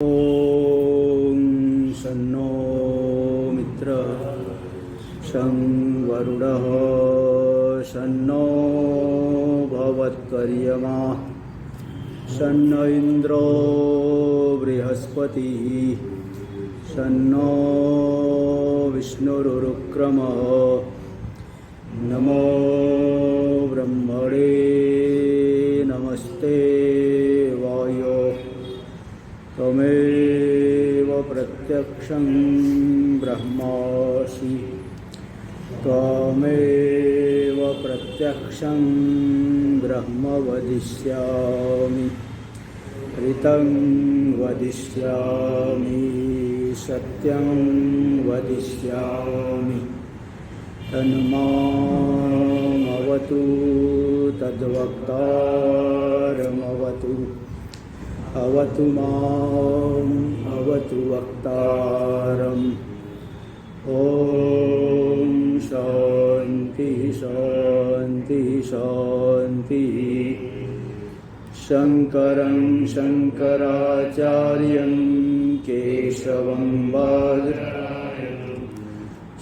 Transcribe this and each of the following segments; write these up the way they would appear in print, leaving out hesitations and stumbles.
ॐ शन्नो मित्रः शं वरुणः शन्नो भवत्वर्यमा शन्नो इन्द्रो बृहस्पतिः शन्नो विष्णुरुक्रमः नमो ब्रह्मणे नमस्ते वायो त्वमेव प्रत्यक्षं ब्रह्मासि त्वमेव प्रत्यक्षं ब्रह्म वदिष्यामि ऋतं वदिष्यामि सत्यं वदिष्यामि तन्मामवतु तद्वक्तारमवतु अवतु माम् अवतु वक्तारम्। ॐ शान्ति शान्ति शान्ति। शङ्करं शङ्कराचार्यं केशवं बादरायणं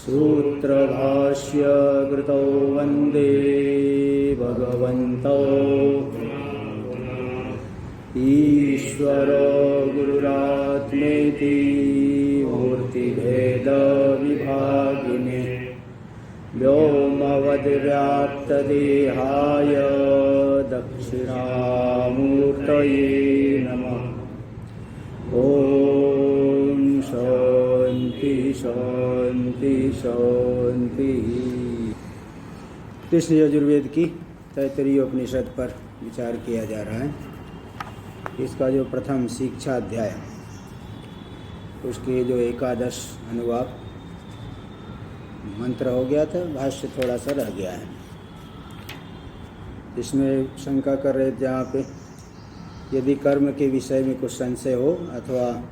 सूत्रभाष्य कृतौ वन्दे भगवन्तौ ईश्वरो गुरुरात्मेति मूर्तिभेदविभागिने व्योमवद्व्याप्तदेहाय दक्षिणामूर्तये नमः। ॐ शान्ति शान्ति शान्ति। कृष्ण यजुर्वेद की तैत्तरीय उपनिषद पर विचार किया जा रहा है। इसका जो प्रथम शिक्षा अध्याय उसके जो एकादश अनुवाक मंत्र हो गया था, भाष्य थोड़ा सा रह गया है। इसमें शंका कर रहे थे जहाँ पे यदि कर्म के विषय में कुछ संशय हो अथवा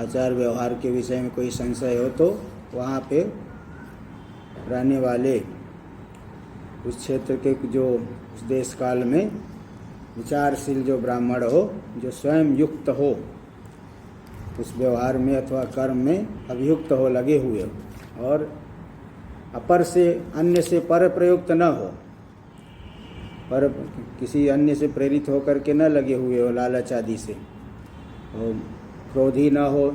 आचार व्यवहार के विषय में कोई संशय हो तो वहाँ पे रहने वाले उस क्षेत्र के जो उस देश काल में विचारशील जो ब्राह्मण हो, जो स्वयं युक्त हो, उस व्यवहार में अथवा कर्म में अभियुक्त हो, लगे हुए हो, और अपर से अन्य से पर प्रयुक्त न हो, पर किसी अन्य से प्रेरित होकर के न लगे हुए हो, लालच आदि से, और क्रोधी न हो,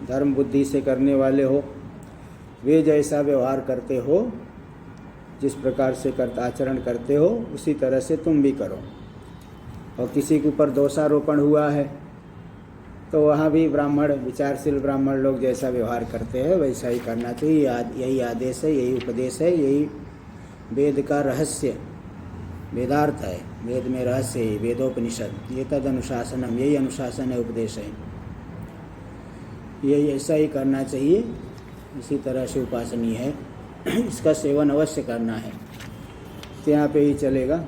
धर्म बुद्धि से करने वाले हो, वे जैसा व्यवहार करते हो, जिस प्रकार से आचरण करते हो उसी तरह से तुम भी करो। और किसी के ऊपर दोषारोपण हुआ है तो वहाँ भी ब्राह्मण, विचारशील ब्राह्मण लोग जैसा व्यवहार करते हैं वैसा ही करना चाहिए। यही आदेश है, यही उपदेश है, यही वेद का रहस्य, वेदार्थ है। वेद में रहस्य है, वेदोपनिषद, ये तद अनुशासनम, यही अनुशासन है, उपदेश है। यही ऐसा ही करना चाहिए, इसी तरह से उपासनीय है, इसका सेवन अवश्य करना है। तो यहाँ पे ही चलेगा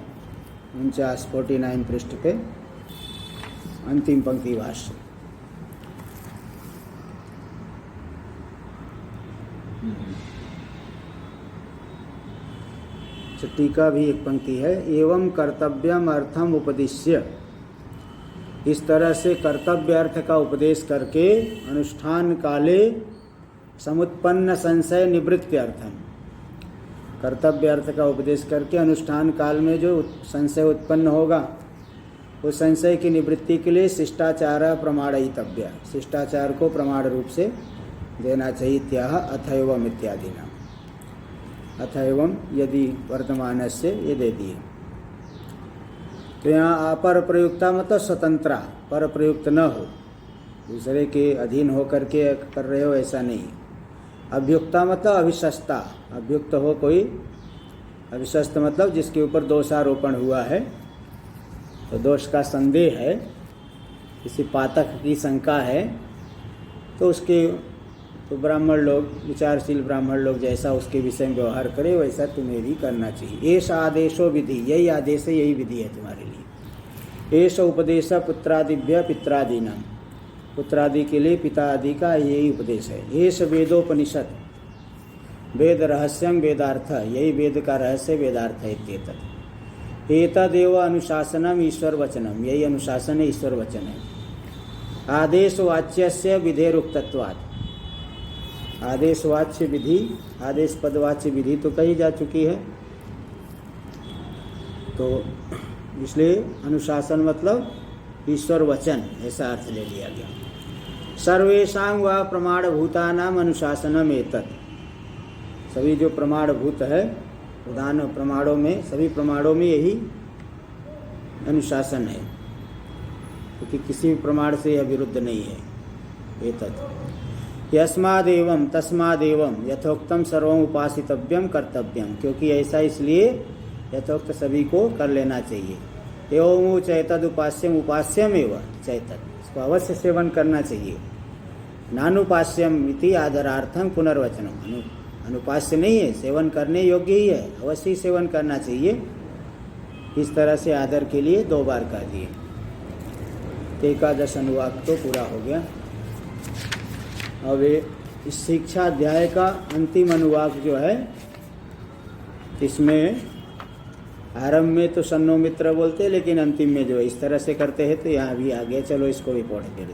49 पृष्ठ पे अंतिम पंक्ति भाष्य। टीका भी एक पंक्ति है, एवं कर्तव्यम अर्थम उपदिश्य। इस तरह से कर्तव्य अर्थ का उपदेश करके अनुष्ठान काले समुत्पन्न संशय निवृत्ति अर्थम, कर्तव्य अर्थ का उपदेश करके अनुष्ठान काल में जो संशय उत्पन्न होगा उस संशय की निवृत्ति के लिए शिष्टाचार प्रमाणयितव्य, शिष्टाचार को प्रमाण रूप से देना चाहिए। त्याह अथैवम इत्यादि नाम, अथैवम यदि वर्तमान से ये दे दिए। तो यहाँ अपर प्रयुक्ता मतलब स्वतंत्रा, पर प्रयुक्त न हो, दूसरे के अधीन होकर के कर रहे हो ऐसा नहीं। अभ्युक्ता मतलब अभिशस्ता, अभ्युक्त हो कोई, अभिशस्त मतलब जिसके ऊपर दोषारोपण हुआ है, तो दोष का संदेह है, किसी पातक की शंका है, तो उसके तो ब्राह्मण लोग, विचारशील ब्राह्मण लोग जैसा उसके विषय में व्यवहार करे वैसा तुम्हें भी करना चाहिए। एष आदेशो विधि, यही आदेश है, यही विधि है तुम्हारे लिए। एष उपदेश पुत्रादिभ्य पित्रादीनाम, पुत्रादि के लिए पिता आदि का यही उपदेश है। एष वेदोपनिषद, वेद रहस्यम वेदार्थ, यही वेद का रहस्य वेदार्थ है। एतदेव अनुशासनम ईश्वर वचनम, यही अनुशासन है, ईश्वर वचन है। आदेशवाच्यस्य विधेरुक्तत्वात्। आदेशवाच्य विधि, आदेश पदवाच्य विधि तो कही जा चुकी है, तो इसलिए अनुशासन मतलब ईश्वर वचन, ऐसा अर्थ ले लिया गया। सर्वेषां व प्रमाणभूतानाम अनुशासनम एतत्। सभी जो प्रमाणभूत है, प्रधान प्रमाणों में, सभी प्रमाणों में यही अनुशासन है, क्योंकि किसी भी प्रमाण से यह विरुद्ध नहीं है। एतत् यस्मादेवं तस्मादेवं यथोक्तम सर्वं उपासितव्यम कर्तव्यम, क्योंकि ऐसा इसलिए यथोक्त सभी को कर लेना चाहिए। एवं चैतद उपास्यम उपास्यम एवं चैतद, इसको अवश्य सेवन करना चाहिए। नानुपास्यम इति आदरार्थम पुनर्वचनम, अनुपास्य नहीं है, सेवन करने योग्य ही है, अवश्य सेवन करना चाहिए। इस तरह से आदर के लिए 2 बार कह दिए। 11 अनुवाक तो पूरा हो गया। अब इस शिक्षा अध्याय का अंतिम अनुवाक जो है, इसमें आरंभ में तो सन्नो मित्र बोलते, लेकिन अंतिम में जो इस तरह से करते हैं, तो यहाँ भी आ गया। चलो इसको भी पढ़ कर दे।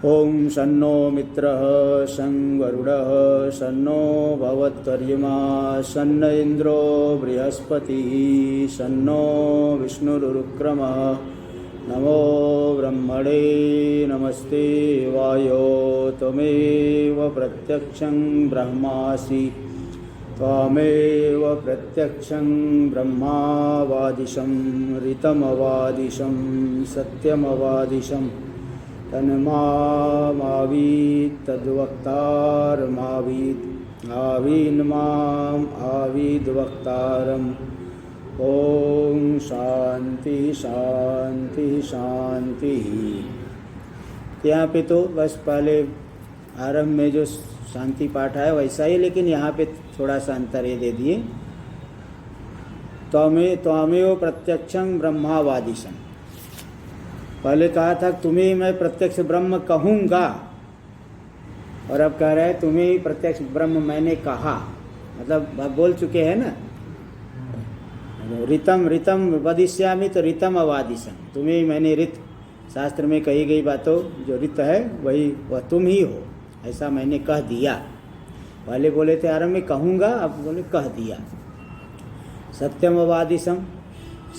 ओम सन्नो मित्रः सं वरुणः सन्नो भवत्वर्यमा सन्न इंद्रो बृहस्पतिः सन्नो विष्णुरुक्रमः नमो ब्रह्मणे नमस्ते वायो त्वमेव प्रत्यक्षं ब्रह्मासि त्वमेव प्रत्यक्षं ब्रह्मावादिशं ऋतमवादिशं सत्यमवादिशं तन्मावीत् तद्वक्तारमावीत् आवीन्माम् आवीद्वक्तारम्। ओम शांति शांति शांति। यहाँ पे तो बस पहले आरंभ में जो शांति पाठ है वैसा ही, लेकिन यहाँ पे थोड़ा सा अंतर ये दे दिए। त्वमेव प्रत्यक्षं ब्रह्मावादिशं, पहले कहा था तुम्हें मैं प्रत्यक्ष ब्रह्म कहूँगा, और अब कह रहे हैं तुम्हें ही प्रत्यक्ष ब्रह्म मैंने कहा, मतलब अब बोल चुके हैं ना। ऋतम ऋतम वदिष्यामि, तो ऋतम अवादिशं, तुम्हें ही मैंने ऋत, शास्त्र में कही गई बातों जो ऋत है वही वह तुम ही हो, ऐसा मैंने कह दिया। पहले बोले थे आरंभ में कहूँगा, अब बोले कह दिया। सत्यम अवादिशं,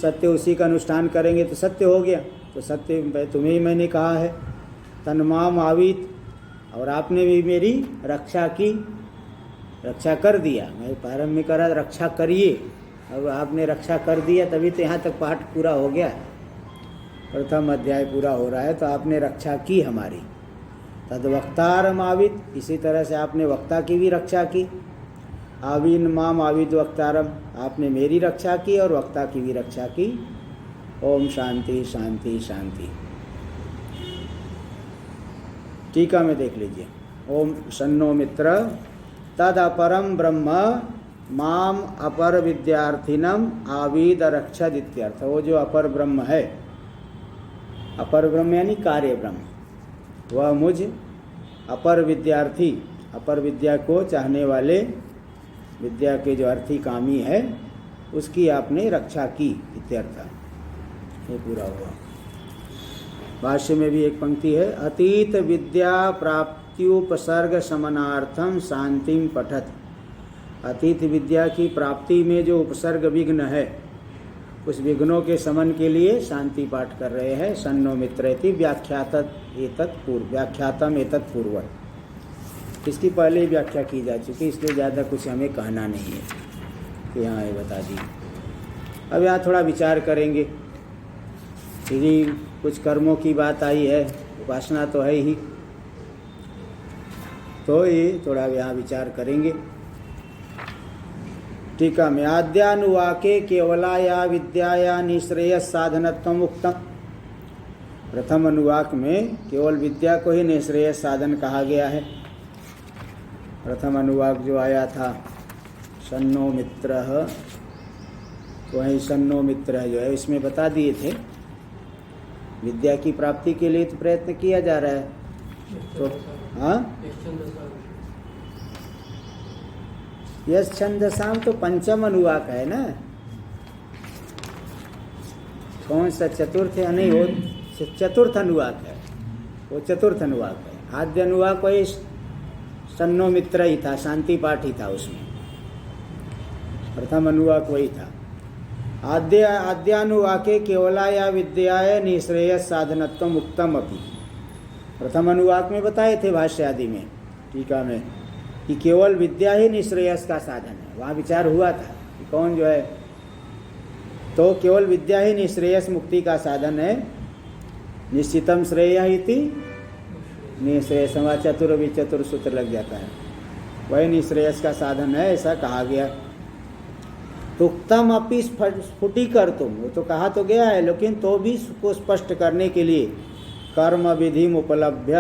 सत्य उसी का अनुष्ठान करेंगे तो सत्य हो गया, तो सत्य तुम्हें ही मैंने कहा है। तन्माम आवीत, और आपने भी मेरी रक्षा की, रक्षा कर दिया। मैं प्रारंभ में करा रक्षा करिए, अब आपने रक्षा कर दिया, तभी तो यहाँ तक पाठ पूरा हो गया, प्रथम अध्याय पूरा हो रहा है, तो आपने रक्षा की हमारी। तद्वक्तारम आविद, इसी तरह से आपने वक्ता की भी रक्षा की। आवीन माम आविद वक्तारम, आपने मेरी रक्षा की और वक्ता की भी रक्षा की। ओम शांति शांति शांति। टीका में देख लीजिए। ओम सन्नो मित्र तद अपरम ब्रह्म माम अपर विद्यार्थिनम आविद रक्षद इत्यर्थ। वो जो अपर ब्रह्म है, अपर ब्रह्म यानी कार्य ब्रह्म, वह मुझ अपर विद्यार्थी, अपर विद्या को चाहने वाले, विद्या के जो अर्थी कामी है, उसकी आपने रक्षा की इत्यर्थ। ये पूरा हुआ। भाष्य में भी एक पंक्ति है, अतीत विद्या प्राप्त्युपसर्ग शमनार्थम शांतिम पठत। अतीत विद्या की प्राप्ति में जो उपसर्ग विघ्न है, उस विघ्नों के शमन के लिए शांति पाठ कर रहे हैं। सन्नो मित्रैति व्याख्यातम एतत् पूर्व, इसकी पहले ही व्याख्या की जा चुकी, इसलिए ज़्यादा कुछ हमें कहना नहीं है, तो यहाँ ये बता दी। अब यहाँ थोड़ा विचार करेंगे। यदि कुछ कर्मों की बात आई है, उपासना तो है ही, तो ये थोड़ा यहाँ विचार करेंगे। टीका में आद्यानुवाके केवलाया विद्याया निःश्रेयस साधनत्वम उक्तम। प्रथम अनुवाक में केवल विद्या को ही निःश्रेयस साधन कहा गया है। प्रथम अनुवाक जो आया था सन्नो मित्रः, तो वही सन्नो मित्र जो है इसमें बता दिए थे, विद्या की प्राप्ति के लिए तो प्रयत्न किया जा रहा है। तो हाँ, यश छंदसाम तो पंचम अनुवाक है ना, कौन सा चतुर्थ है? नहीं, वो चतुर्थ अनुवाक है। वो चतुर्थ अनुवाक है। आद्य अनुवाक वही सन्नो मित्र ही था, शांति पाठ ही था उसमें, प्रथम अनुवाक वही था। आद्यानुवाके केवलाया विद्याय निःश्रेयस साधनत्वम उक्तम अपि। प्रथम अनुवाक में बताए थे भाष्य आदि में, टीका में, कि केवल विद्या ही निःश्रेयस का साधन है। वहाँ विचार हुआ था कि कौन जो है, तो केवल विद्या ही निःश्रेयस मुक्ति का साधन है। निश्चितम श्रेय इति निःश्रेयस, चतुर सूत्र लग जाता है, वही निःश्रेयस का साधन है, ऐसा कहा गया। तुक्तम अपि स्फुटीकर्तुम, वो तो कहा तो गया है, लेकिन तो भी उसको स्पष्ट करने के लिए कर्म विधि उपलभ्य,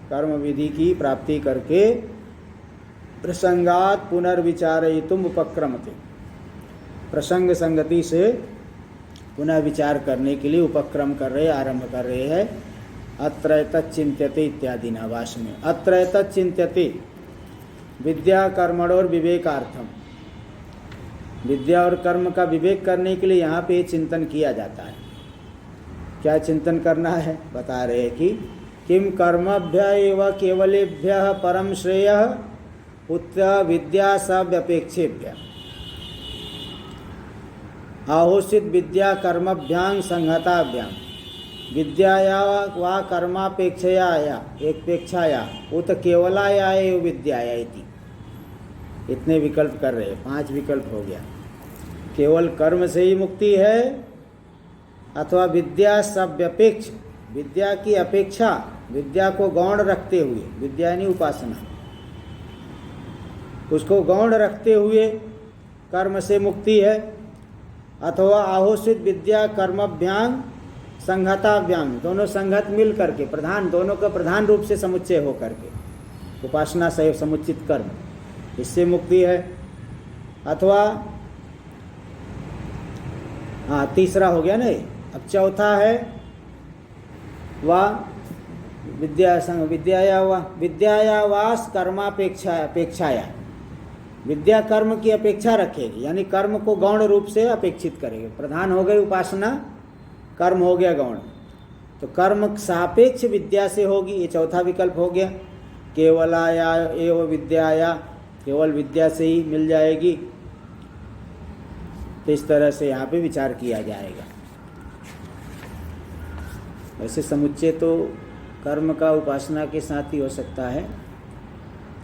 कर्म विधि की प्राप्ति करके प्रसंगात पुनर्विचारयितुम उपक्रमते, प्रसंग संगति से पुनः विचार करने के लिए उपक्रम कर रहे, आरंभ कर रहे हैं। अत्र तच्चिंत्यते इत्यादि नावास में, अत्र तच्चिंत्यते विद्या कर्मणोर विवेकार्थम, विद्या और कर्म का विवेक करने के लिए यहाँ पे चिंतन किया जाता है। क्या चिंतन करना है, बता रहे हैं कि किम कर्मभ्य एव केवलेभ्य परम श्रेय उत विद्या सव्यपेक्षेभ्य आहोषित विद्या कर्मभ्यां संहताभ्यां विद्याया वा कर्मापेक्षया पेक्षाया उत केवलाया एव विद्याया इति। इतने विकल्प कर रहे हैं, 5 विकल्प हो गया। केवल कर्म से ही मुक्ति है, अथवा विद्या सव्यपेक्ष, विद्या की अपेक्षा, विद्या को गौण रखते हुए, विद्या यानी उपासना, उसको गौण रखते हुए कर्म से मुक्ति है, अथवा आहोषित विद्या कर्मभ्याम संघताभ्याम, दोनों संगत मिल करके, प्रधान, दोनों का प्रधान रूप से समुच्चय हो करके, उपासना से समुचित कर्म, इससे मुक्ति है। अथवा हाँ, तीसरा हो गया नहीं, अब चौथा है विद्याया वास कर्मापेक्षाया, विद्या कर्म की अपेक्षा रखेगी, यानी कर्म को गौण रूप से अपेक्षित करेगी। प्रधान हो गई उपासना, कर्म हो गया गौण, तो कर्म सापेक्ष विद्या से होगी, ये चौथा विकल्प हो गया। केवलाया एवं विद्याया, केवल विद्या से ही मिल जाएगी, तो इस तरह से यहाँ पे विचार किया जाएगा। वैसे समुच्चय तो कर्म का उपासना के साथ ही हो सकता है,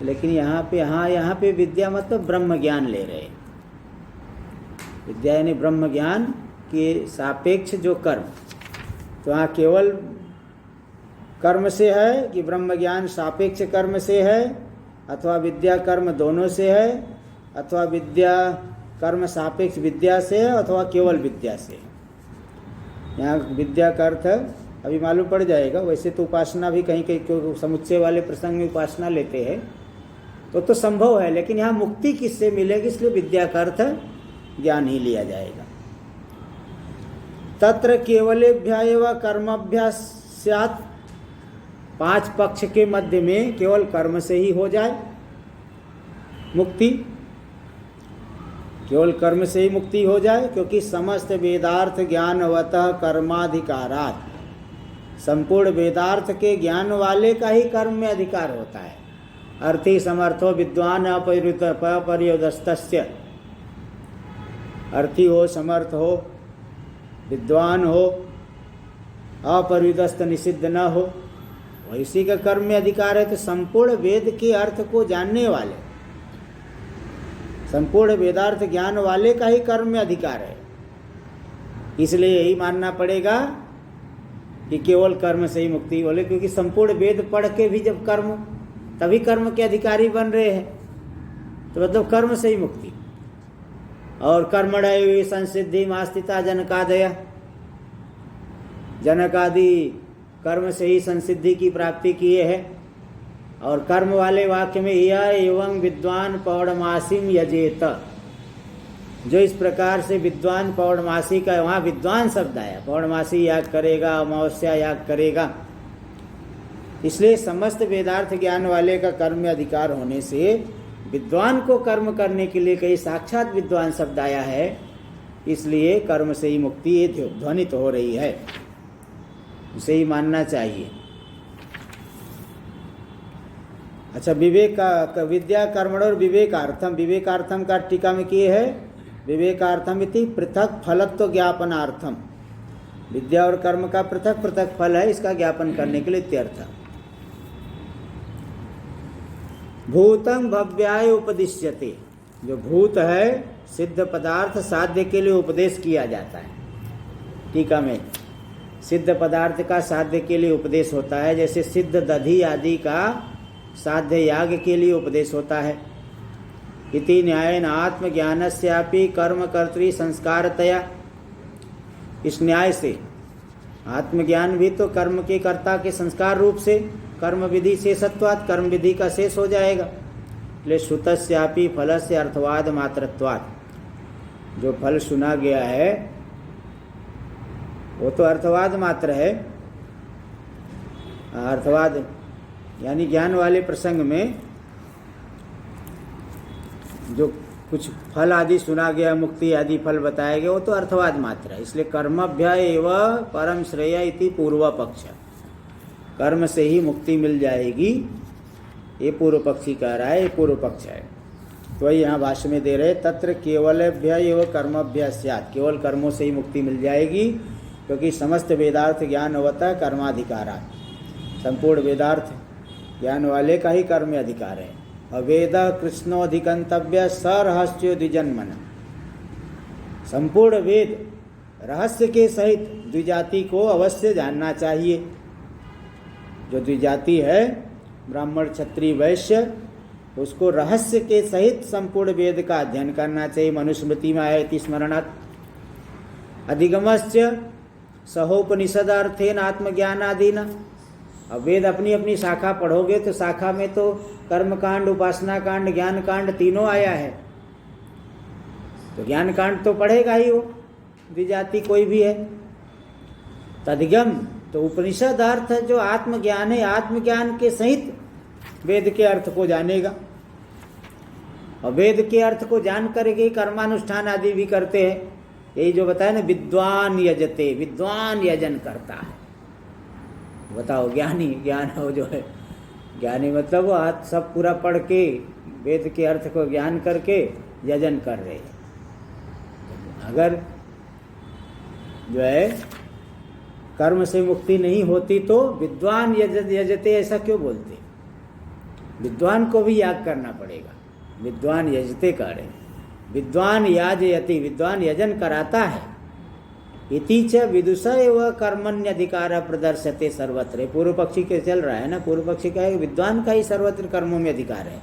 लेकिन यहाँ पे, हाँ, यहाँ पे विद्या मतलब ब्रह्म ज्ञान ले रहे, विद्या यानी ब्रह्म ज्ञान के सापेक्ष जो कर्म, तो यहाँ केवल कर्म से है कि ब्रह्म ज्ञान सापेक्ष कर्म से है, अथवा विद्या कर्म दोनों से है, अथवा विद्या कर्म सापेक्ष विद्या से है, अथवा केवल विद्या से। यहाँ विद्या का अर्थ अभी मालूम पड़ जाएगा। वैसे तो उपासना भी कहीं कहीं समुच्चय वाले प्रसंग में उपासना लेते हैं, तो संभव है, लेकिन यहाँ मुक्ति किससे मिलेगी, इसलिए विद्या का अर्थ ज्ञान ही लिया जाएगा। तत्र केवलेभ्य एव कर्मभ्यास स्यात्, 5 पक्ष के मध्य में केवल कर्म से ही हो जाए मुक्ति, केवल कर्म से ही मुक्ति हो जाए, क्योंकि समस्त वेदार्थ ज्ञानवतः कर्माधिकारात्, संपूर्ण वेदार्थ के ज्ञान वाले का ही कर्म में अधिकार होता है। अर्थी समर्थो विद्वान अपर्युदस्तस्य, अर्थी हो, समर्थ हो, विद्वान हो, अपर्युदस्त निषिद्ध न हो, वैसी का कर्म में अधिकार है। तो संपूर्ण वेद के अर्थ को जानने वाले, संपूर्ण वेदार्थ ज्ञान वाले का ही कर्म में अधिकार है। इसलिए यही मानना पड़ेगा कि केवल कर्म से ही मुक्ति बोले, क्योंकि संपूर्ण वेद पढ़ के भी जब कर्म, तभी कर्म के अधिकारी बन रहे हैं, तो मतलब कर्म से ही मुक्ति। और कर्मणैव संसिद्धि मास्तिता जनकादय, जनकादि कर्म से ही संसिद्धि की प्राप्ति किए हैं। और कर्म वाले वाक्य में यह एवं विद्वान पौर्णमासीम यजेत, जो इस प्रकार से विद्वान पौर्णमासी का, वहाँ विद्वान शब्द आया, पौर्णमासी याग करेगा, अमावस्या याग करेगा। इसलिए समस्त वेदार्थ ज्ञान वाले का कर्म में अधिकार होने से विद्वान को कर्म करने के लिए कहीं साक्षात विद्वान शब्द आया है, इसलिए कर्म से ही मुक्ति ध्वनित हो रही है, इसे ही मानना चाहिए। अच्छा, विवेक का विद्या कर्मण और विवेकार्थम, विवेकार्थम का टीका में किए है विवेकार्थम इति पृथक फलत्व ज्ञापनार्थम, विद्या और कर्म का पृथक पृथक फल है, इसका ज्ञापन करने के लिए इत्यर्थ। भूतं भव्याय उपदिश्यते, जो भूत है सिद्ध पदार्थ साध्य के लिए उपदेश किया जाता है। टीका में सिद्ध पदार्थ का साध्य के लिए उपदेश होता है, जैसे सिद्ध दधि आदि का साध्य याग के लिए उपदेश होता है। इति न्यायेन आत्मज्ञानस्यापि कर्म कर्तृ संस्कारतया, इस न्याय से आत्मज्ञान भी तो कर्म के कर्ता के संस्कार रूप से कर्म विधि शेषत्वात्, कर्म विधि का शेष हो जाएगा। इसलिए श्रुतस्यापि फलस्य अर्थवाद मात्रत्वात्, जो फल सुना गया है वो तो अर्थवाद मात्र है। अर्थवाद यानी ज्ञान वाले प्रसंग में जो कुछ फल आदि सुना गया, मुक्ति आदि फल बताए गए, वो तो अर्थवाद मात्र है। इसलिए कर्मभ्य एव परम श्रेय इति पूर्व पक्ष, कर्म से ही मुक्ति मिल जाएगी, ये पूर्व पक्षी कह रहा है, ये पूर्व पक्ष है। तो वही यहाँ भाष्य में दे रहे, तत्र केवलभ्य एव कर्मभ्य स्यात्, केवल कर्मों से ही मुक्ति मिल जाएगी, क्योंकि समस्त वेदार्थ ज्ञान होता है कर्माधिकारात्, संपूर्ण वेदार्थ ज्ञान वाले का ही कर्म में अधिकार है। अवेद कृष्णोधिकंतव्य सरहस्यो द्विजन्मन, संपूर्ण वेद रहस्य के सहित द्विजाति को अवश्य जानना चाहिए। जो द्विजाति है ब्राह्मण क्षत्रिय वैश्य, उसको रहस्य के सहित संपूर्ण वेद का अध्ययन करना चाहिए। मनुस्मृति में आया इति स्मरणात्। अधिगमश्च सहोपनिषदार्थेन आत्मज्ञानादीना, अब वेद अपनी अपनी शाखा पढ़ोगे तो शाखा में तो कर्म कांड, उपासना कांड, ज्ञान कांड तीनों आया है, तो ज्ञान कांड तो पढ़ेगा ही वो, द्विजाति कोई भी है। तदिगम तो उपनिषद अर्थ जो आत्मज्ञान है, आत्मज्ञान के सहित वेद के अर्थ को जानेगा, और वेद के अर्थ को जान करके कर्मानुष्ठान आदि भी करते हैं। यही जो बताया ना, विद्वान यजते, विद्वान यजन करता है। बताओ, ज्ञानी, ज्ञान हो जो है ज्ञानी मतलब वो हाथ सब पूरा पढ़ के वेद के अर्थ को ज्ञान करके यजन कर रहे हैं। अगर जो है कर्म से मुक्ति नहीं होती तो विद्वान यजते ऐसा क्यों बोलते? विद्वान को भी याग करना पड़ेगा, विद्वान यजते करे, विद्वान याजयति, विद्वान यजन कराता है। इति च विदुषा एवं कर्मण्यधिकार प्रदर्शते सर्वत्र, पूर्व पक्षी के चल रहा है ना, पूर्व पक्षी का है विद्वान का ही सर्वत्र कर्मों में अधिकार है।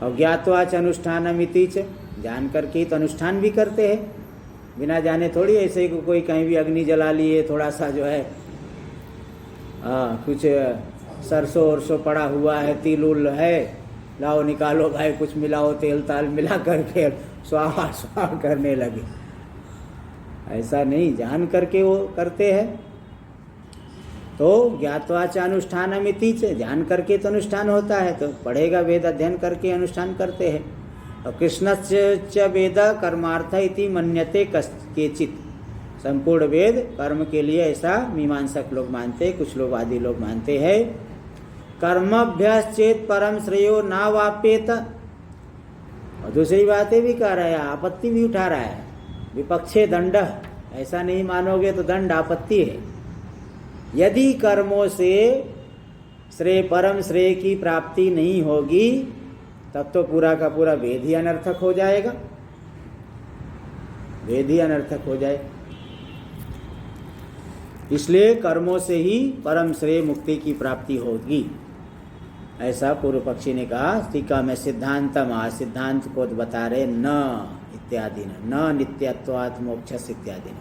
और ज्ञात्वा च अनुष्ठानम इति च, जान करके तो अनुष्ठान भी करते हैं, बिना जाने थोड़ी ऐसे ही कोई कहीं भी अग्नि जला लिए, थोड़ा सा जो है कुछ सरसों वरसों पड़ा हुआ है, तिल उल है, लाओ निकालो भाई, कुछ मिलाओ, तेल ताल मिला करके स्वाहा स्वाहा करने लगे, ऐसा नहीं, जान करके वो करते हैं। तो ज्ञात्वा च अनुष्ठानमिति च, जान करके तो अनुष्ठान होता है, तो पढ़ेगा वेद, अध्ययन करके अनुष्ठान करते हैं। और कृष्णस्य च वेद कर्मार्थ इति मन्यते केचित, संपूर्ण वेद कर्म के लिए ऐसा मीमांसक लोग मानते हैं, कुछ लोग आदि लोग मानते हैं। कर्मभ्यश्चेत परम श्रेयो ना वाप्येत, और दूसरी बातें भी कह रहा है, आपत्ति भी उठा रहा है, विपक्षे दंड, ऐसा नहीं मानोगे तो दंड आपत्ति है। यदि कर्मों से श्रेय परम श्रेय की प्राप्ति नहीं होगी तब तो पूरा का पूरा वेद ही अनर्थक हो जाएगा, वेद ही अनर्थक हो जाए। इसलिए कर्मों से ही परम श्रेय मुक्ति की प्राप्ति होगी, ऐसा पूर्व पक्षी ने कहा। टीका में सिद्धांतम, सिद्धांत को बता रहे, न इत्यादि न नित्यत्वात् मोक्ष इत्यादि न,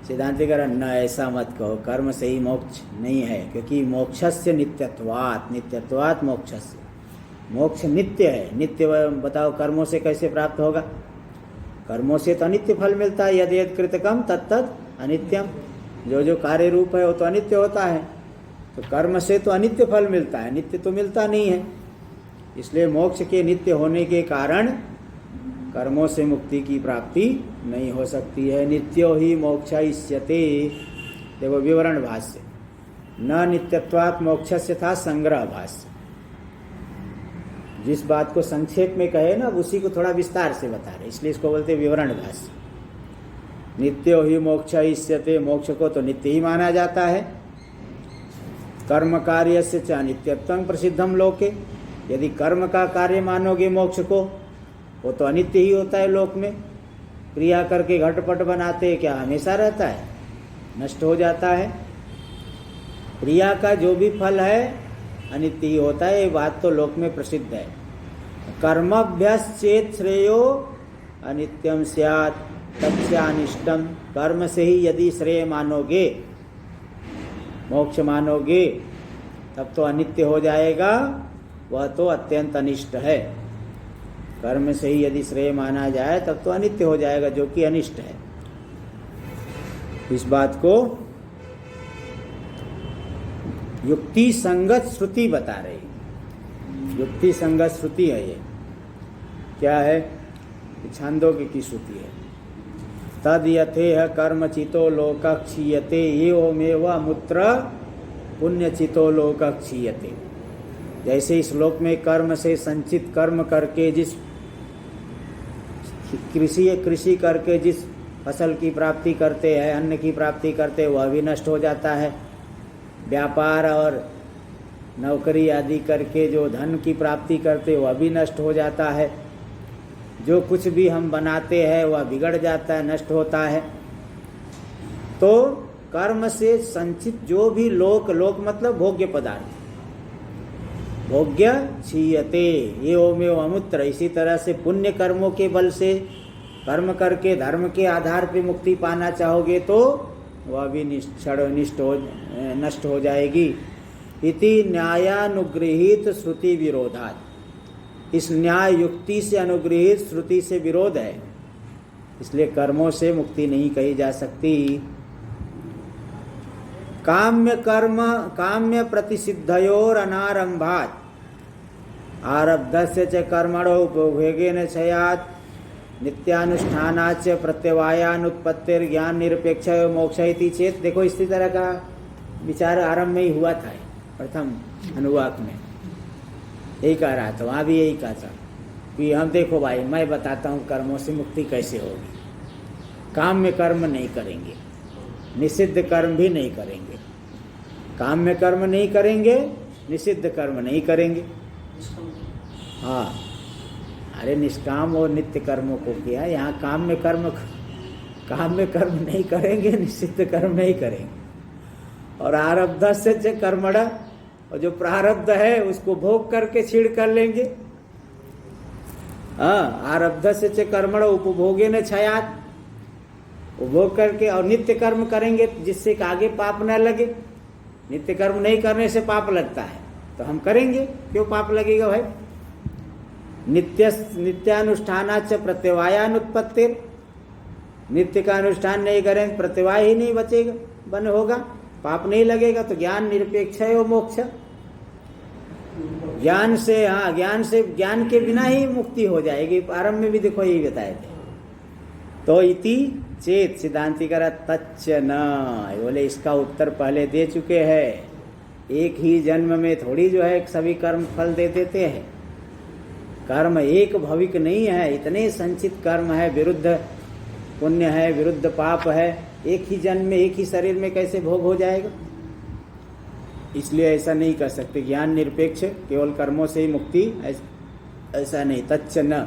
सिद्धांत कह रहा न ऐसा मत कहो, कर्म से ही मोक्ष नहीं है, क्योंकि मोक्षस्य नित्यत्वात्, नित्यत्वात् मोक्षस्य, मोक्ष नित्य है। नित्य बताओ कर्मों से कैसे प्राप्त होगा? कर्मों से तो अनित्य फल मिलता है, यद यद कृतकम तत्तद अनित्यम, जो जो कार्य रूप है वो तो अनित्य होता है, तो कर्म से तो अनित्य फल मिलता है, नित्य तो मिलता नहीं है। इसलिए मोक्ष के नित्य होने के कारण कर्मों से मुक्ति की प्राप्ति नहीं हो सकती है। नित्यो ही मोक्षयिष्यते, देखो विवरण भाष्य, न नित्यत्वात् मोक्षस्य था संग्रह भाष्य, जिस बात को संक्षेप में कहे ना, उसी को थोड़ा विस्तार से बता रहे, इसलिए इसको बोलते विवरण भाष्य। नित्यो ही मोक्ष इष्यते, मोक्ष को तो नित्य ही माना जाता है। कर्म कार्य से च अनित्यत्वं प्रसिद्धम लोके, यदि कर्म का कार्य मानोगे मोक्ष को, वो तो अनित्य ही होता है लोक में। क्रिया करके घटपट बनाते क्या हमेशा रहता है? नष्ट हो जाता है। क्रिया का जो भी फल है अनित्य ही होता है, ये बात तो लोक में प्रसिद्ध है। कर्मभ्यस चेत श्रेयो अनित्यम स्यात् तस्यानिष्टम, कर्म से ही यदि श्रेय मानोगे, मोक्ष मानोगे, तब तो अनित्य हो जाएगा, वह तो अत्यंत अनिष्ट है। कर्म से ही यदि श्रेय माना जाए तब तो अनित्य हो जाएगा, जो कि अनिष्ट है। इस बात को युक्ति संगत श्रुति बता रही। युक्ति संगत श्रुति है ये। क्या है? छांदोग्य की श्रुति है। तद यथेह कर्म चितो लोक क्षीयते एवमेव मूत्र पुण्य चितो लोक क्षीयते। जैसे इस लोक में कर्म से संचित कर्म करके जिस कृषि करके जिस फसल की प्राप्ति करते हैं, अन्न की प्राप्ति करते हैं, वह भी नष्ट हो जाता है। व्यापार और नौकरी आदि करके जो धन की प्राप्ति करते वह भी नष्ट हो जाता है। जो कुछ भी हम बनाते हैं वह बिगड़ जाता है, नष्ट होता है। तो कर्म से संचित जो भी लोक मतलब भोग्य पदार्थ, भोग्य क्षीयते एवमेव अमूत्र। इसी तरह से पुण्य कर्मों के बल से कर्म करके धर्म के आधार पे मुक्ति पाना चाहोगे तो वह भी नष्ट हो जाएगी। इति न्यायानुगृहीत श्रुति विरोधात्। इस न्याय युक्ति से अनुगृहित श्रुति से विरोध है, इसलिए कर्मों से मुक्ति नहीं कही जा सकती। काम्य प्रतिसिद्धयोर अनारंभात् आरब्धस्य च कर्मणो उपभोगेन क्षयात् नित्यानुष्ठानाच प्रत्यवायानुत्पत्तिर ज्ञान निरपेक्ष मोक्ष इति चेत। देखो इसी तरह का विचार आरंभ में ही हुआ था, प्रथम अनुवाक में यही कह रहा था, वहाँ भी यही कहा था कि हम देखो भाई, मैं बताता हूँ कर्मों से मुक्ति कैसे होगी। काम्य कर्म नहीं करेंगे, निषिद्ध कर्म भी नहीं करेंगे। काम्य कर्म नहीं करेंगे, निषिद्ध कर्म नहीं करेंगे। हाँ, अरे निष्काम और नित्य कर्मों को किया, यहाँ काम्य कर्म नहीं करेंगे, निषिद्ध कर्म नहीं करेंगे। और आरब्ध से कर्मणा, और जो प्रारब्ध है उसको भोग करके छीड़ कर लेंगे। हाँ, आरब्ध से कर्मण उपभोगे न क्षयात्, उपभोग करके, और नित्य कर्म करेंगे जिससे आगे पाप न लगे। नित्य कर्म नहीं करने से पाप लगता है, तो हम करेंगे, क्यों पाप लगेगा भाई? नित्यानुष्ठानाच प्रत्यवायानुत्पत्तिर, नित्य का अनुष्ठान नहीं करें प्रत्यवाय ही नहीं बचेगा, बन होगा, पाप नहीं लगेगा। तो ज्ञान निरपेक्ष है वो मोक्ष। ज्ञान से, हाँ, ज्ञान के बिना ही मुक्ति हो जाएगी। आरंभ में भी देखो यही बताए थे। तो इति चेत सिद्धांति करा तच्च न, बोले इसका उत्तर पहले दे चुके हैं। एक ही जन्म में थोड़ी जो है सभी कर्म फल दे देते हैं। कर्म एक भविक नहीं है, इतने संचित कर्म है, विरुद्ध पुण्य है, विरुद्ध पाप है, एक ही जन्म में एक ही शरीर में कैसे भोग हो जाएगा? इसलिए ऐसा नहीं कर सकते। ज्ञान निरपेक्ष, केवल कर्मों से ही मुक्ति, ऐसा नहीं। तच्च न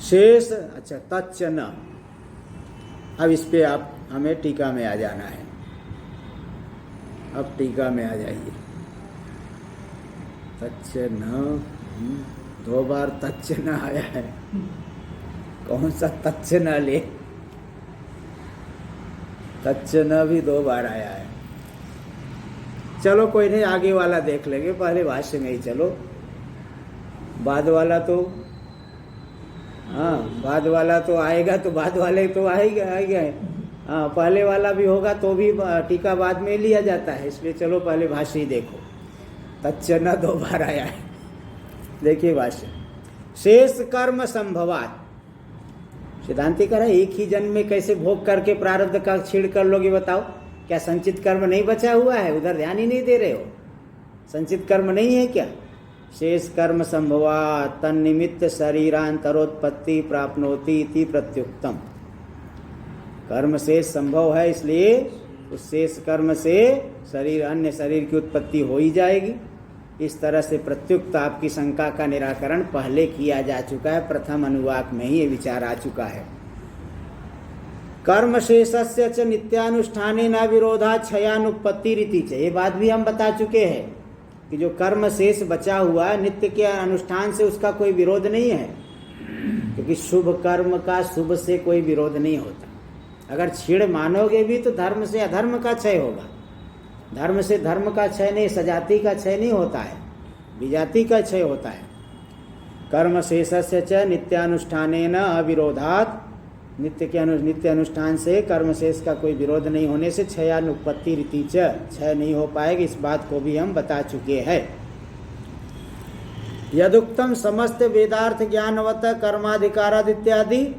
शेष, अच्छा तच्च न। अब इस पे आप हमें टीका में आ जाना है। अब टीका में आ जाइए। तच्च न, 2 बार तच्च न आया है, कौन सा तच्च न ले? तच्च न भी 2 बार आया है। चलो कोई नहीं, आगे वाला देख लेंगे, पहले भाष्य में ही चलो। बाद वाला तो, हाँ, बाद वाला तो आएगा, तो बाद वाले तो आएगा। हाँ, पहले वाला भी होगा तो भी टीका बाद में लिया जाता है, इसलिए चलो पहले भाष्य ही देखो। तच्च न 2 बार आया है। देखिए भाष्य। शेष कर्म संभवात, सिद्धांति कह रहा है एक ही जन्म में कैसे भोग करके प्रारब्ध का छीड़ कर लोगे बताओ? क्या संचित कर्म नहीं बचा हुआ है? उधर ध्यान ही नहीं दे रहे हो। संचित कर्म नहीं है क्या? शेष कर्म संभवा तन्निमित्त शरीरांतरोत्पत्ति प्राप्नोति इति प्रत्युक्तम। कर्म शेष संभव है, इसलिए उस शेष कर्म से अन्य शरीर की उत्पत्ति हो ही जाएगी। इस तरह से प्रत्युक्त आपकी शंका का निराकरण पहले किया जा चुका है, प्रथम अनुवाक में ही ये विचार आ चुका है। कर्म शेषस्य च नित्यानुष्ठाने न विरोधा क्षयानुपत्ति रीति च, ये बात भी हम बता चुके हैं कि जो कर्म शेष बचा हुआ है नित्य के अनुष्ठान से उसका कोई विरोध नहीं है, क्योंकि शुभ कर्म का शुभ से कोई विरोध नहीं होता। अगर छीड़ मानोगे भी तो धर्म से अधर्म का क्षय होगा, धर्म से धर्म का क्षय नहीं, सजाति का क्षय नहीं होता है, विजाति का क्षय होता है। कर्म शेषस्य च नित्यानुष्ठानेन अविरोधात्, नित्य अनुष्ठान से कर्म शेष का कोई विरोध नहीं होने से क्षयानुपत्ति रीति च, क्षय नहीं हो पाएगी, इस बात को भी हम बता चुके हैं। यदुक्तम समस्त वेदार्थ ज्ञानवत कर्माधिकाराद इत्यादि,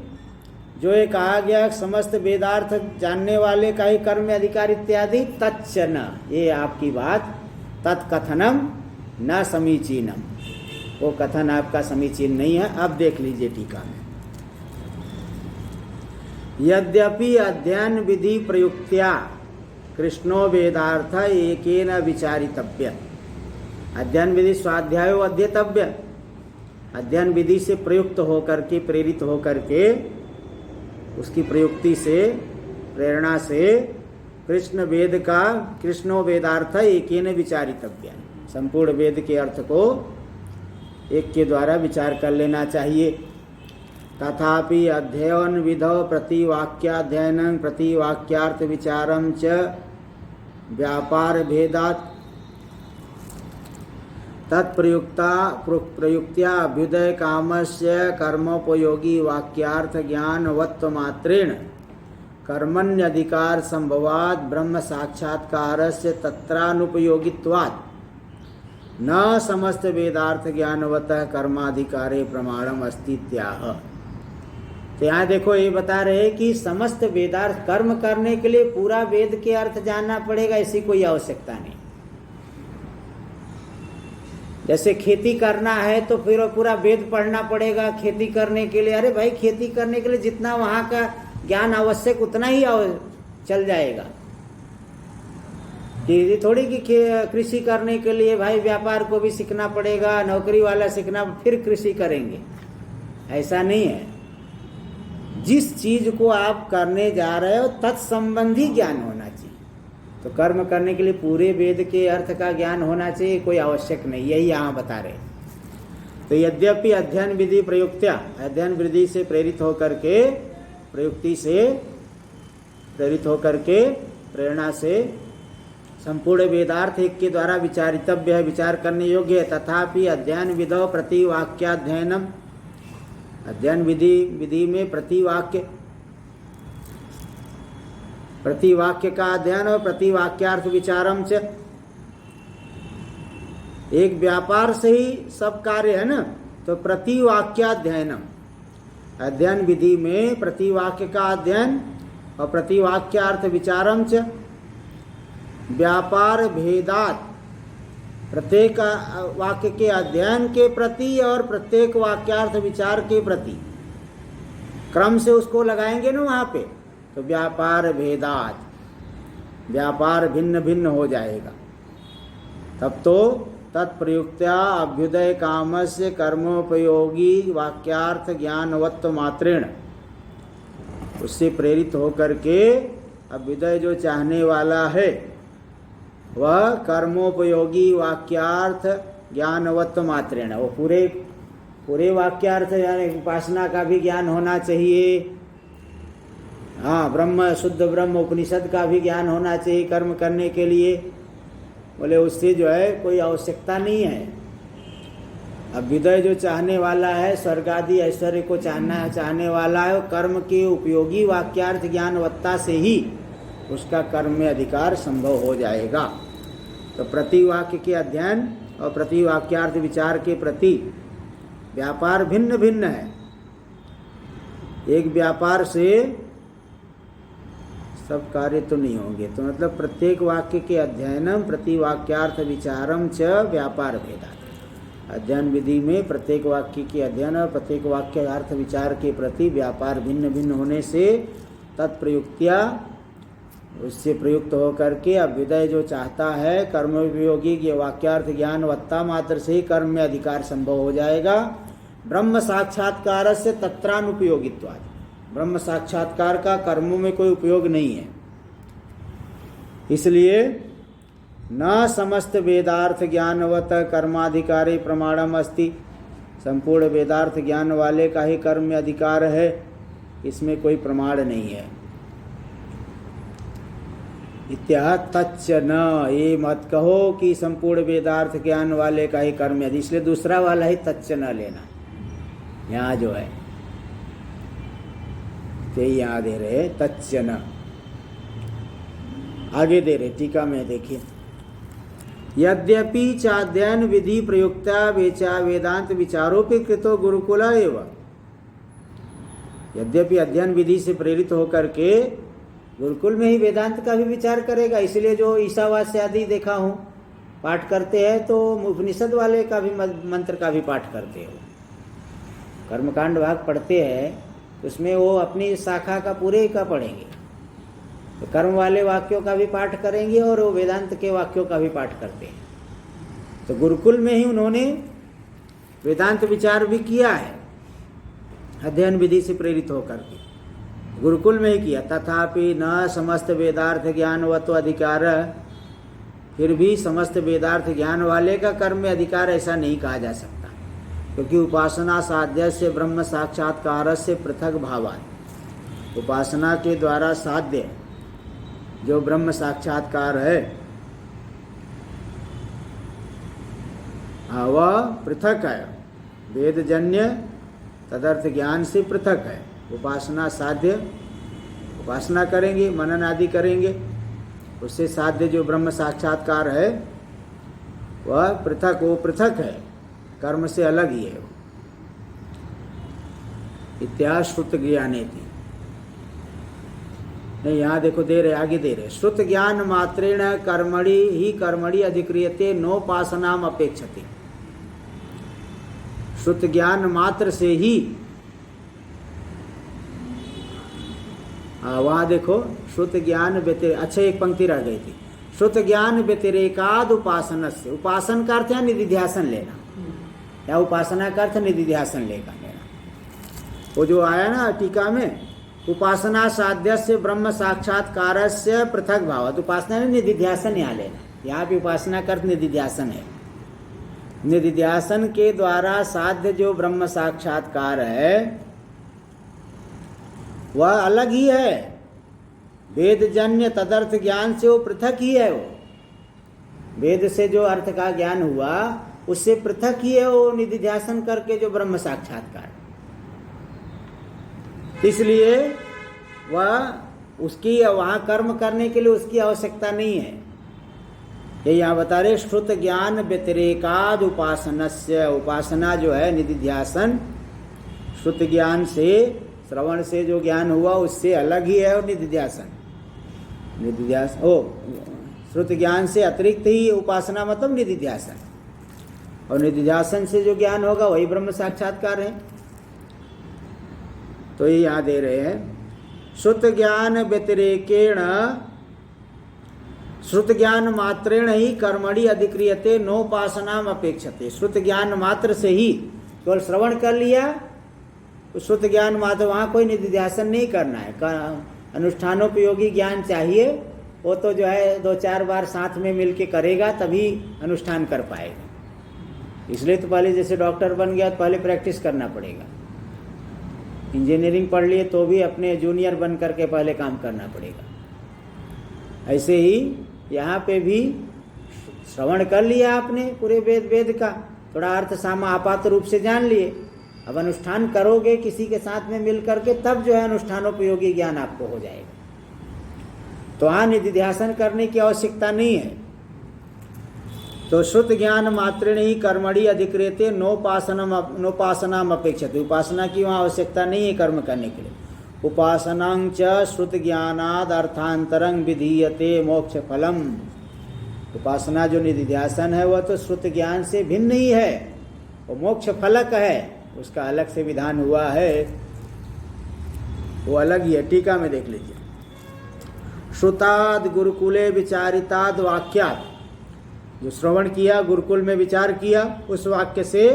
जो ये कहा गया समस्त वेदार्थ जानने वाले का ही कर्म अधिकार इत्यादि, तच्च न, ये आपकी बात तत्कथनम न समीचीनम, वो कथन आपका समीचीन नहीं है। अब देख लीजिए टीका में, यद्यपि अध्ययन विधि प्रयुक्त्या कृष्णो वेदार्थ एकेन विचारितव्य, अध्ययन विधि स्वाध्यायो अध्येतव्य, अध्ययन विधि से प्रयुक्त होकर के, प्रेरित होकर के, उसकी प्रयुक्ति से, प्रेरणा से कृष्ण वेद का, कृष्णो वेदार्थ एकेन विचारितव्य, संपूर्ण वेद के अर्थ को एक के द्वारा विचार कर लेना चाहिए। तथापि अध्ययन विधौ प्रतिवाक्याध्ययनं प्रतिवाक्यार्थ विचारं च व्यापार भेदात् तत्प्रयुक्त्या अभ्युदय कामस्य कर्मोपयोगी वाक्यार्थ ज्ञानवत्वमात्रेण कर्मण्यधिकार संभवात् ब्रह्म साक्षात्कारस्य तत्रानुपयोगित्वात् न समस्त वेदार्थ ज्ञानवतः कर्माधिकारे प्रमाणम अस्तित्याह। तो यहाँ देखो ये बता रहे हैं कि समस्त वेदार्थ, कर्म करने के लिए पूरा वेद के अर्थ जानना पड़ेगा, ऐसी कोई आवश्यकता नहीं। जैसे खेती करना है तो फिर पूरा वेद पढ़ना पड़ेगा खेती करने के लिए। अरे भाई, खेती करने के लिए जितना वहां का ज्ञान आवश्यक उतना ही चल जाएगा। कि थोड़ी कि कृषि करने के लिए भाई व्यापार को भी सीखना पड़ेगा, नौकरी वाला सीखना, फिर कृषि करेंगे, ऐसा नहीं है। जिस चीज को आप करने जा रहे हो तत्संबंधी ज्ञान होना चाहिए। तो कर्म करने के लिए पूरे वेद के अर्थ का ज्ञान होना चाहिए, कोई आवश्यक नहीं, यही यहाँ बता रहे। तो यद्यपि अध्ययन विधि प्रयुक्त्या, अध्ययन विधि से प्रेरित होकर के, प्रयुक्ति से प्रेरित होकर के, प्रेरणा से संपूर्ण वेदार्थ एक के द्वारा विचारितव्य है, विचार करने योग्य है। तथापि अध्ययन विधौ प्रतिवाक्याध्ययनम, अध्ययन विधि में प्रतिवाक्य का अध्ययन और प्रतिवाक्यार्थ विचारम च, एक व्यापार से ही सब कार्य है ना, तो प्रतिवाक्याध्ययनम, अध्ययन विधि में प्रतिवाक्य का अध्ययन और प्रतिवाक्यार्थ विचारम च व्यापार भेदात, प्रत्येक वाक्य के अध्ययन के प्रति और प्रत्येक वाक्यार्थ विचार के प्रति क्रम से उसको लगाएंगे ना वहाँ पे, तो व्यापार भेदात, व्यापार भिन्न भिन्न हो जाएगा। तब तो तत्प्रयुक्त्या अभ्युदय कामस्य कर्मोपयोगी वाक्यार्थ ज्ञानवत्व मात्रेण, उससे प्रेरित होकर के अभ्युदय जो चाहने वाला है वह कर्मोपयोगी वाक्यार्थ ज्ञानवत्व मात्रेण, वो पूरे वाक्यार्थ यानी उपासना का भी ज्ञान होना चाहिए। हाँ, ब्रह्म, शुद्ध ब्रह्म उपनिषद का भी ज्ञान होना चाहिए कर्म करने के लिए। बोले उससे जो है कोई आवश्यकता नहीं है। अभ्युदय जो चाहने वाला है, स्वर्ग आदि ऐश्वर्य को चाहने वाला है, कर्म के उपयोगी वाक्यार्थ ज्ञानवत्ता से ही उसका कर्म में अधिकार संभव हो जाएगा। तो प्रतिवाक्य के अध्ययन और प्रतिवाक्यार्थ विचार के प्रति व्यापार भिन्न भिन्न है। एक व्यापार से सब कार्य तो नहीं होंगे, तो मतलब प्रत्येक वाक्य के अध्ययनम प्रतिवाक्यार्थ विचारम च व्यापार भेदा, अध्ययन विधि में प्रत्येक वाक्य के अध्ययन और प्रत्येक वाक्य अर्थ विचार के प्रति व्यापार भिन्न भिन्न होने से तत्प्रयुक्त्या उससे प्रयुक्त होकर के अभ्युदय जो चाहता है कर्मोपयोगी के वाक्यार्थ ज्ञान वत्ता मात्र से ही कर्म में अधिकार संभव हो जाएगा। ब्रह्म साक्षात्कार से तत्रानुपयोगित्वाद, ब्रह्म साक्षात्कार का कर्मों में कोई उपयोग नहीं है। इसलिए न समस्त वेदार्थ ज्ञानवत कर्माधिकारी प्रमाणम अस्ति, संपूर्ण वेदार्थ ज्ञान वाले का ही कर्म में अधिकार है, इसमें कोई प्रमाण नहीं है। इत्या तच्च न, ये मत कहो कि संपूर्ण वेदार्थ ज्ञान वाले का ही कर्म है, इसलिए दूसरा वाला ही तच्च न लेना। यहाँ जो है तो यहाँ दे रहे तच्च न, आगे दे रहे टीका में देखिए, यद्यपि चाध्ययन विधि प्रयुक्ता वेचा वेदांत विचारोपि कृतो गुरुकुल एवं, यद्यपि अध्ययन विधि से प्रेरित होकर के गुरुकुल में ही वेदांत का भी विचार करेगा। इसलिए जो ईशावास्य आदि देखा हूँ पाठ करते हैं तो उपनिषद वाले का भी मंत्र का भी पाठ करते हो, कर्मकांड भाग पढ़ते हैं उसमें वो अपनी शाखा का पूरे का पढ़ेंगे, तो कर्म वाले वाक्यों का भी पाठ करेंगे और वो वेदांत के वाक्यों का भी पाठ करते हैं। तो गुरुकुल में ही उन्होंने वेदांत विचार भी किया है अध्ययन विधि से प्रेरित होकर के, गुरुकुल में ही किया। तथापि न समस्त वेदार्थ ज्ञानवत्व अधिकार, फिर भी समस्त वेदार्थ ज्ञान वाले का कर्म में अधिकार ऐसा नहीं कहा जा सकता, क्योंकि उपासना साध्य से ब्रह्म साक्षात्कार से पृथक भावान, उपासना के द्वारा साध्य जो ब्रह्म साक्षात्कार है वह पृथक है, वेदजन्य तदर्थ ज्ञान से पृथक है। उपासना साध्य, उपासना करेंगे मनन आदि करेंगे, उससे साध्य जो ब्रह्म साक्षात्कार है वह पृथक, वो पृथक है, कर्म से अलग ही है। इत्यास श्रुत ज्ञाने थी नहीं, यहाँ देखो दे रहे, आगे दे रहे, श्रुत ज्ञान मात्रेण कर्मणि ही कर्मणि अधिक्रियते नोपासनाम अपेक्षते, श्रुत ज्ञान मात्र से ही, वहाँ देखो श्रुत ज्ञान व्यतिरेक, अच्छा एक पंक्ति रह गई थी, श्रुत ज्ञान व्यतिरेकाद उपासन से, उपासन का अर्थ है निधिध्यासन लेना, या उपासना का अर्थ निधिध्यासन लेना। वो जो आया ना टीका में, उपासना साध्य से ब्रह्म साक्षात्कार से पृथक भाव, उपासना में निधिध्यासन यहाँ लेना, यहाँ भी उपासना का अर्थ निधिध्यासन है। निधिध्यासन के द्वारा साध्य जो ब्रह्म साक्षात्कार है वह अलग ही है, वेदजन्य तदर्थ ज्ञान से वो पृथक ही है। वो वेद से जो अर्थ का ज्ञान हुआ उससे पृथक ही है वो निधिध्यासन करके जो ब्रह्म साक्षात्कार, इसलिए वह उसकी वहाँ कर्म करने के लिए उसकी आवश्यकता नहीं है। ये यहाँ बता रहे, श्रुत ज्ञान व्यतिरेकाद उपासनस्य, उपासना जो है निधिध्यासन श्रुत ज्ञान से, श्रवण से जो ज्ञान हुआ उससे अलग ही है। और निधिध्यासन, निधिध्यासन ओ श्रुत ज्ञान से अतिरिक्त ही उपासना मतलब निधिध्यासन, और निधिध्यासन से जो ज्ञान होगा वही ब्रह्म साक्षात्कार है। तो ये यहाँ दे रहे हैं, श्रुत ज्ञान व्यतिरेकेण, श्रुत ज्ञान मात्रेण ही कर्मणि अधिक्रियते नोपासनाम अपेक्षते, श्रुत ज्ञान मात्र से ही, केवल श्रवण कर लिया तो श्रुत ज्ञान मात्र, वहाँ कोई निधिध्यासन नहीं करना है, अनुष्ठानोपयोगी ज्ञान चाहिए, वो तो जो है 2-4 बार साथ में मिलके करेगा तभी अनुष्ठान कर पाएगा। इसलिए तो पहले जैसे डॉक्टर बन गया तो पहले प्रैक्टिस करना पड़ेगा, इंजीनियरिंग पढ़ लिए तो भी अपने जूनियर बन करके पहले काम करना पड़ेगा। ऐसे ही यहाँ पे भी श्रवण कर लिया आपने पूरे वेद का, थोड़ा अर्थ सामा आपात रूप से जान लिए, अब अनुष्ठान करोगे किसी के साथ में मिल करके, तब जो है अनुष्ठानोपयोगी ज्ञान आपको हो जाएगा। तो वहाँ निधिध्यासन करने की आवश्यकता नहीं है। तो श्रुत ज्ञान मात्रेण ही कर्मणि अधिक्रियते नोपासनाम अपेक्षते, उपासना की वहाँ आवश्यकता नहीं है कर्म करने के लिए। उपासनां च श्रुत ज्ञानाद अर्थांतरं विधीयते मोक्ष फलम, उपासना जो निधिध्यासन है वह तो श्रुत ज्ञान से भिन्न ही है, वो मोक्ष फलक है, उसका अलग से विधान हुआ है, वो अलग ही है। टीका में देख लीजिए। श्रुताद गुरुकुले विचारिताद वाक्यात, जो श्रवण किया गुरुकुल में विचार किया, उस वाक्य से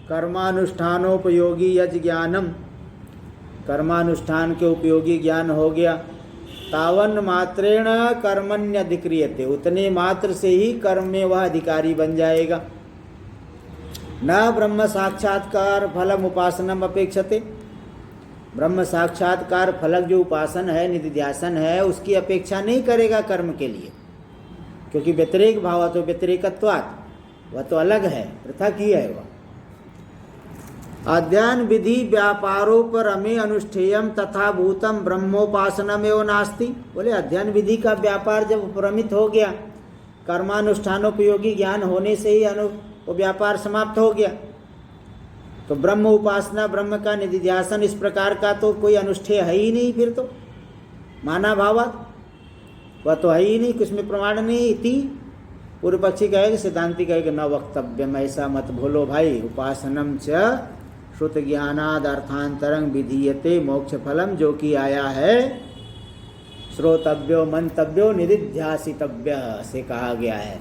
कर्मानुष्ठानोपयोगी यज ज्ञानम, कर्मानुष्ठान के उपयोगी ज्ञान हो गया। तावन मात्रेण कर्मण्यधिक्रियते, उतने मात्र से ही कर्म में वह अधिकारी बन जाएगा। न ब्रह्म साक्षात्कार फलम उपासनम अपेक्षते, ब्रह्म साक्षात्कार फलक जो उपासन है, निधिध्यासन है, उसकी अपेक्षा नहीं करेगा कर्म के लिए, क्योंकि व्यतिरेक भाव तो व्यतिरेकत्वात्, वह तो अलग है, पृथक ही है वह। अध्ययन विधि व्यापारोपरमे अनुष्ठेयम तथा भूतम ब्रह्मोपासनमेव नास्ति। बोले अध्ययन विधि का व्यापार जब उपरमित हो गया, कर्मानुष्ठानोपयोगी ज्ञान होने से ही वो व्यापार समाप्त हो गया, तो ब्रह्म उपासना, ब्रह्म का निधिध्यासन, इस प्रकार का तो कोई अनुष्ठेय है ही नहीं। फिर तो माना भावात वह तो है ही नहीं, कुछ में प्रमाण नहीं थी। पूर्व पक्षी कहेगा, सिद्धांति कहेगा न वक्तव्यम, ऐसा मत बोलो भाई। उपासनम च श्रुत ज्ञानाद अर्थांतरंग विधीयते मोक्ष फलम, जो कि आया है श्रोतव्यो मंतव्यो निधिध्यासितव्य से कहा गया है।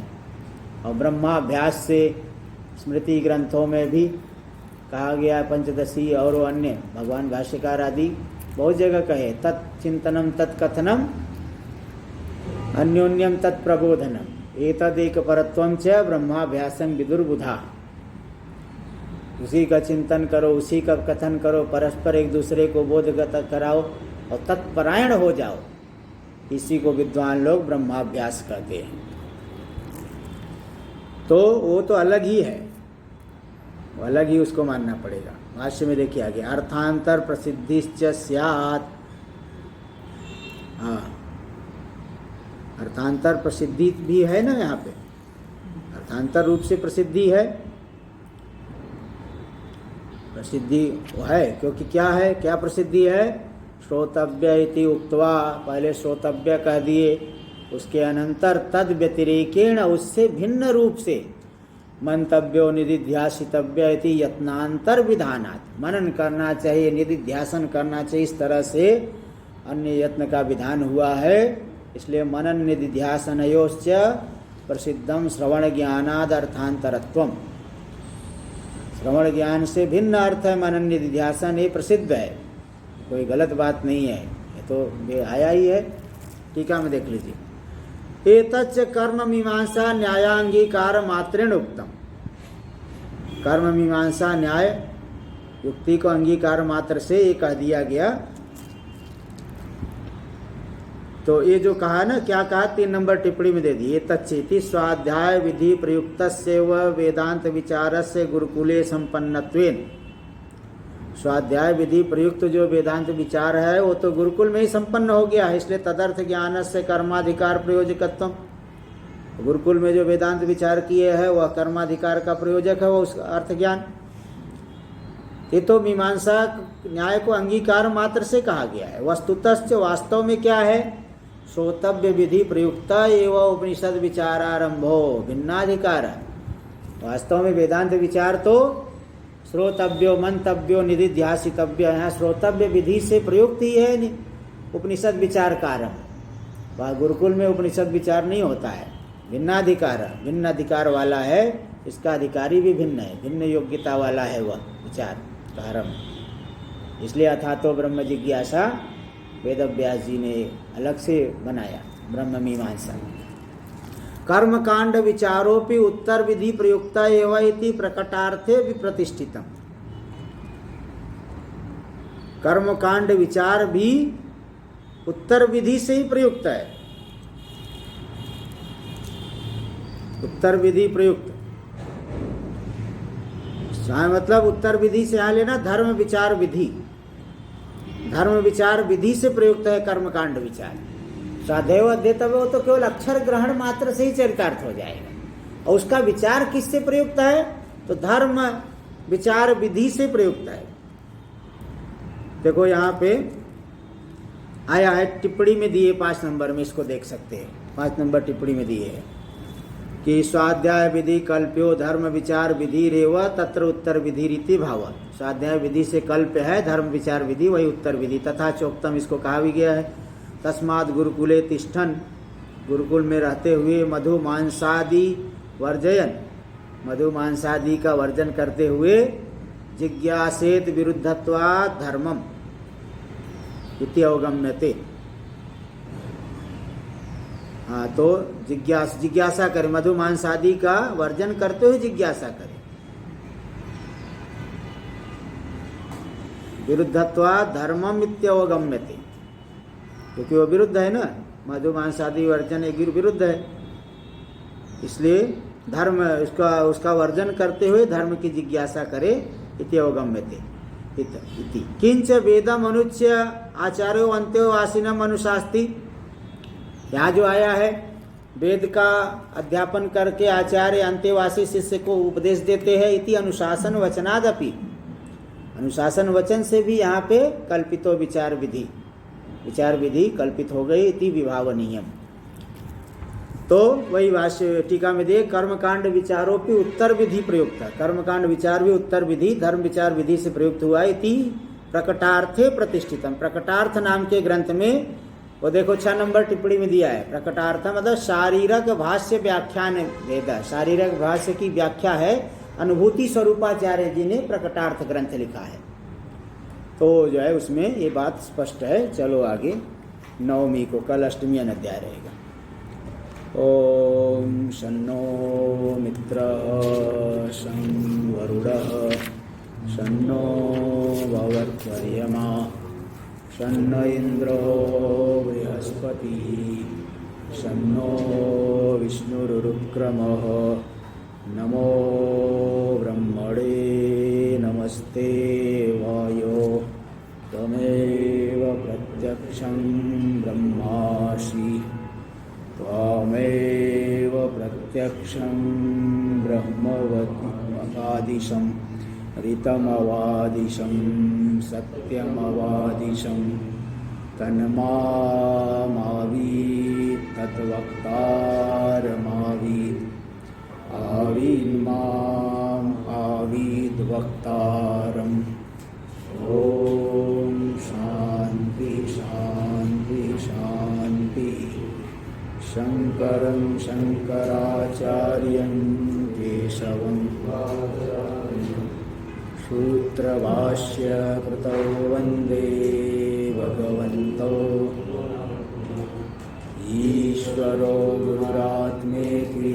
और ब्रह्माभ्यास से स्मृति ग्रंथों में भी कहा गया, पंचदशी और अन्य भगवान भाष्यकार आदि बहुत जगह कहे, तत्चिंतनम तत्कथनम अन्योन्यम तत्प्रबोधनम एतदेक परत्वं च ब्रह्माभ्यासं विदुर्बुधा। उसी का चिंतन करो, उसी का कथन करो, परस्पर एक दूसरे को बोधगत कराओ और तत्परायण हो जाओ, इसी को विद्वान लोग ब्रह्माभ्यास कहते हैं। तो वो तो अलग ही है, वो अलग ही उसको मानना पड़ेगा। भाष्य में देखिए आगे, अर्थांतर प्रसिद्धिश्च स्यात्। हाँ, अर्थांतर प्रसिद्धि भी है ना, यहाँ पे अर्थांतर रूप से प्रसिद्धि है। प्रसिद्धि है क्योंकि क्या है, क्या प्रसिद्धि है? श्रोतव्य इति उक्त्वा, पहले श्रोतव्य कह दिए, उसके अनंतर तद व्यतिरेकेण, उससे भिन्न रूप से मंतव्यो निधिध्यासितव्य इति यत्नांतर विधानात्, मनन करना चाहिए, निधिध्यासन करना चाहिए, इस तरह से अन्य यत्न का विधान हुआ है। इसलिए मनन निधिध्यासनयोश्च प्रसिद्धम श्रवण ज्ञानाद अर्थांतरत्वम, श्रवण ज्ञान से भिन्न अर्थ है मनन निधिध्यासन, ये प्रसिद्ध है, कोई गलत बात नहीं है, ये तो आया ही है। टीका में देख लीजिए, एतच्च कर्म मीमांसा न्यायांगीकार मात्रेण उक्तम, कर्म मीमांसा न्याय युक्ति को अंगीकार मात्र से ये कह दिया गया। तो ये जो कहा ना, क्या कहा, 3 नंबर टिप्पणी में दे दी, ये तच्चेति स्वाध्याय विधि प्रयुक्तस्य व वेदांत विचारस्य गुरुकुले संपन्नत्वेन। स्वाध्याय विधि प्रयुक्त जो वेदांत विचार है वो तो गुरुकुल में ही संपन्न हो गया है, इसलिए तदर्थ ज्ञान से कर्माधिकार प्रयोजकत्व, गुरुकुल में जो वेदांत विचार किए हैं वह कर्माधिकार का प्रयोजक है, वो उसका अर्थ ज्ञान। ये तो मीमांसा न्याय को अंगीकार मात्र से कहा गया है। वस्तुतश्च वास्तव में क्या है, श्रोतव्य विधि प्रयुक्त एवं उपनिषद विचारारंभो भिन्नाधिकार। वास्तव में वेदांत विचार तो श्रोतव्यो मंतव्यो निधिध्यासितव्य, यहाँ श्रोतव्य विधि से प्रयुक्त ही है उपनिषद विचार का आरंभ। वह गुरुकुल में उपनिषद विचार नहीं होता है, भिन्नाधिकार, भिन्न अधिकार वाला है, इसका अधिकारी भी भिन्न है, भिन्न योग्यता वाला है वह विचार का आरंभ। इसलिए अथा तो ब्रह्म जिज्ञासा वेदव्यास जी ने अलग से बनाया ब्रह्म मीमांसा। कर्म कांड विचारोपि उत्तर विधि प्रयुक्ता एवं इति प्रकटार्थे विप्रतिष्ठितम। कर्म कांड विचार भी उत्तर विधि से ही प्रयुक्त है, उत्तर विधि प्रयुक्त, मतलब उत्तर विधि से यहाँ लेना धर्म विचार विधि, धर्म विचार विधि से प्रयुक्त है कर्मकांड विचार। स्वाध्याय अध्येतव्य, वो तो केवल अक्षर ग्रहण मात्र से ही चरितार्थ हो जाएगा, और उसका विचार किससे प्रयुक्त है, तो धर्म विचार विधि से प्रयुक्त है। देखो यहाँ पे आया है, टिप्पणी में दिए 5 नंबर में, इसको देख सकते हैं, 5 नंबर टिप्पणी में दिए है। कि स्वाध्याय विधि कल्प्यो धर्म विचार विधि रेव तत्र उत्तर विधि रीति भाव। स्वाध्याय विधि से कल्प है धर्म विचार विधि, वही उत्तर विधि। तथा चोक्तम, इसको कहा भी गया है। तस्मात् गुरुकुले तिष्ठन, गुरुकुल में रहते हुए मधु मांसादि वर्जयन, मधु मांसादि का वर्जन करते हुए जिज्ञासेत विरुद्धत्वात् धर्मम इति अवगम्यते। हाँ, तो जिज्ञासा करें, मधु मांसादि का वर्जन करते हुए जिज्ञासा करें। विरुद्धत्वात् धर्मम इत्यवगम्यते, क्योंकि वो विरुद्ध है ना, मधु मांसादि वर्जन एक विरुद्ध है, इसलिए धर्म उसका वर्जन करते हुए धर्म की जिज्ञासा करे। इति अवगम्यते इति किंच वेदम अनुच्य आचार्यो अंत्यो आसीनम अनुशास्ति। यहाँ जो आया है, वेद का अध्यापन करके आचार्य अंत्यवासी शिष्य को उपदेश देते हैं। इति अनुशासन वचनादपि, अनुशासन वचन से भी यहाँ पे कल्पितो विचार विधि, विचार विधि कल्पित हो गई। इति विभावनीयम। तो वही भाष्य टीका में दे, कर्मकांड विचारों की उत्तर विधि प्रयुक्त है। कर्मकांड विचार भी उत्तर विधि, धर्म विचार विधि से प्रयुक्त हुआ है। इति प्रकटार्थे प्रतिष्ठितम, प्रकटार्थ नाम के ग्रंथ में वो देखो 6 नंबर टिप्पणी में दिया है। प्रकटार्थ मतलब शारीरक भाष्य व्याख्यान वेद, शारीरक भाष्य की व्याख्या है। अनुभूति स्वरूपाचार्य जी ने प्रकटार्थ ग्रंथ लिखा है, तो जो है उसमें ये बात स्पष्ट है। चलो आगे, नवमी को, कल अष्टमी अध्याय रहेगा। ओम शन्नो मित्रः शं वरुणः शन्नो भवत्वर्यमा शन्न इन्द्रो बृहस्पतिः शन्नो विष्णुरुक्रमः। नमो ब्रह्मणे नमस्ते वायो त्वमेव प्रत्यक्षं ब्रह्मासि त्वमेव प्रत्यक्षं ब्रह्मवदिशं ऋतमवादिशं सत्यमवादिशं तन्मावीत् तद्वक्तारमावीत् आवीन्माम् आवीद्वक्तारम्। ओम शांति शांति शांति। शंकरं शंकराचार्यं केशवं सूत्रभाष्य कृतौ वन्दे भगवन्तौ। ईश्वरो गुरुरात्मेति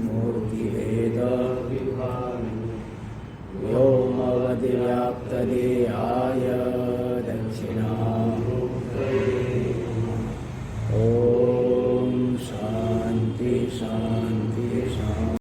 मूर्तिभेद व्योमवद्व्याप्तदेहाय